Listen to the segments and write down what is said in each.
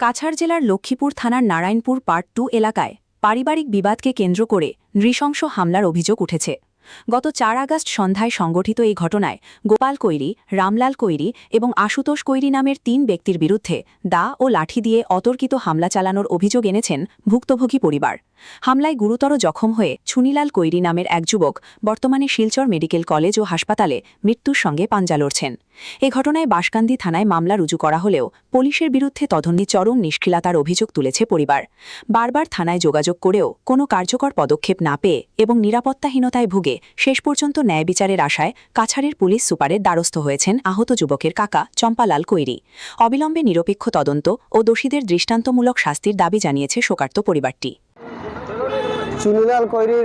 কাছাড় জেলার লক্ষ্মীপুর থানার নারায়ণপুর পার্ট 2 এলাকায় পারিবারিক বিবাদকে কেন্দ্র করে নৃশংস হামলার অভিযোগ উঠেছে। গত 4 আগস্ট সন্ধ্যায় সংগঠিত এই ঘটনায় গোপাল কৈরি, রামলাল কৈরি এবং আশুতোষ কৈরি নামের 3 ব্যক্তির বিরুদ্ধে দা ও লাঠি দিয়ে অতর্কিত হামলা চালানোর অভিযোগ এনেছেন ভুক্তভোগী পরিবার। হামলায় গুরুতর জখম হয়ে ছুনিলাল কৈরি নামের এক যুবক বর্তমানে শিলচর মেডিকেল কলেজ ও হাসপাতালে মৃত্যুর সঙ্গে পাঞ্জা লড়ছেন। এ ঘটনায় বাঁশকান্দি থানায় মামলা রুজু করা হলেও পুলিশের বিরুদ্ধে তদন্তে চরম নিষ্ক্রিয়তার অভিযোগ তুলেছে পরিবার। বারবার থানায় যোগাযোগ করেও কোনো কার্যকর পদক্ষেপ না পেয়ে এবং নিরাপত্তাহীনতায় ভুগে শেষ পর্যন্ত ন্যায় বিচারের আশায় কাছাড়ের পুলিশ সুপারের দ্বারস্থ হয়েছেন আহত যুবকের কাকা চম্পালাল কৈরি। অবিলম্বে নিরপেক্ষ তদন্ত ও দোষীদের দৃষ্টান্তমূলক শাস্তির দাবি জানিয়েছে শোকার্ত পরিবারটি। चुनीलाल कोयरी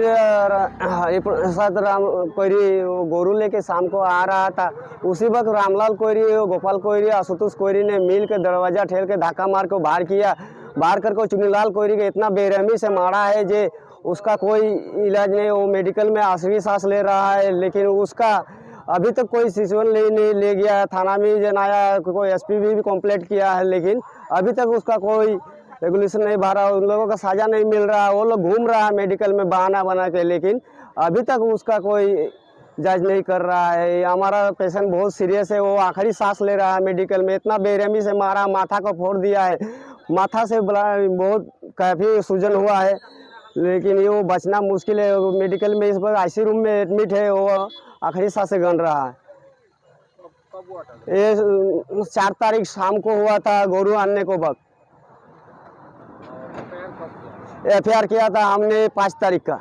साथ राम कोयरी गोरू लेके शाम को आ रहा था। उसी वक्त रामलाल कोयरी गोपाल कोयरी आशुतोष कोयरी ने मिल के दरवाजा ठेल के धक्का मार के बाहर किया। बाहर करके चुनीलाल कोयरी के इतना बेरहमी से मारा है जे उसका कोई इलाज नहीं। वो मेडिकल में आखिरी सांस ले रहा है, लेकिन उसका अभी तक कोई सिचुएशन नहीं ले गया। थाना में जनाया, कोई एसपी भी कंप्लेंट किया है, लेकिन अभी तक उसका कोई रेगुलेशन नहीं भरा। उन लोगों का साजा नहीं मिल रहा। वो लोग घूम रहा है मेडिकल में बहाना बना के, लेकिन अभी तक उसका कोई जांच नहीं कर रहा है। हमारा पेशेंट बहुत सीरियस है, वो आखिरी सांस ले रहा है मेडिकल में। इतना बेरहमी से मारा, माथा को फोड़ दिया है। माथा से बहुत काफ़ी सूजन हुआ है, लेकिन ये वो बचना मुश्किल है। मेडिकल में इस पर आईसीयू रूम में एडमिट है, वो आखिरी सांस से गन रहा है। ये 4 तारीख शाम को हुआ था, गोरू आने को वक्त एफआईआर किया था हमने 5 तारीख का।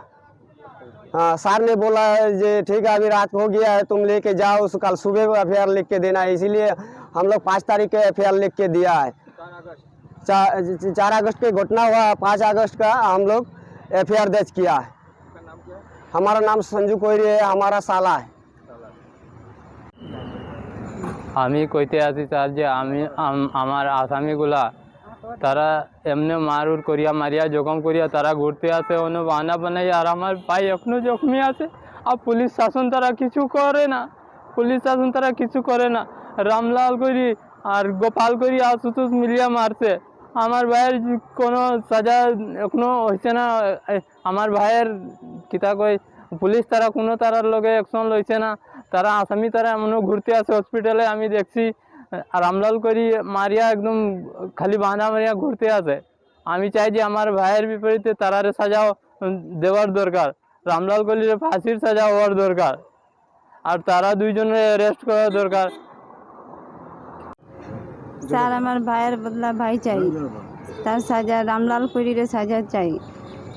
हाँ, सर ने बोला जे ठीक है अभी रात हो गया है, तुम लेके जाओ, कल सुबह को एफआईआर लिख के देना है। इसीलिए हम लोग 5 तारीख के एफआईआर लिख के दिया है। 4 अगस्त की घटना हुआ, 5 अगस्त का हम लोग एफआईआर दर्ज किया है। हमारा नाम संजू कोयरी है, हमारा साला है। আমি কইতে আছি স্যার যে আমার আসামিগুলা তারা এমনি মারুর করিয়া মারিয়া জখম করিয়া তারা ঘুরতে আসে, অন্য বাহানা বানাই। আর আমার ভাই এখনো জখমি আছে। আর পুলিশ শাসন তারা কিছু করে না, পুলিশ শাসন তারা কিছু করে না। রামলাল করি আর গোপাল করি আশুতোষ মিলিয়া মারছে। আমার ভাইয়ের কোনো সাজা এখনো হয়েছে না। আমার ভাইয়ের কিতা কই পুলিশ তারা কোনো তারার লগে অ্যাকশন লইছে না। তারা আসামি তারা এমনও ঘুরতে আসে হসপিটালে, আমি দেখছি। রামলাল করি মারিয়া একদম খালি বাহানা মারিয়া ঘুরতে আসে। আমি চাই যে আমার ভাইয়ের বিপরীতে তারারে সাজাও দেওয়ার দরকার, রামলাল করির ফাঁসির সাজা হওয়ার দরকার, আর তারা দুইজনের অ্যারেস্ট করা দরকার। স্যার আমার ভাইয়ের বদলা ভাই চাই, তার সাজা রামলাল করিরে সাজা চাই,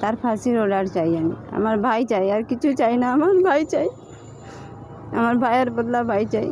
তার ফাঁসির অর্ডার চাই। আমি আমার ভাই চাই, আর কিছু চাই না। আমার ভাই চাই, আমার ভাইয়ের বদলা ভাই চাই।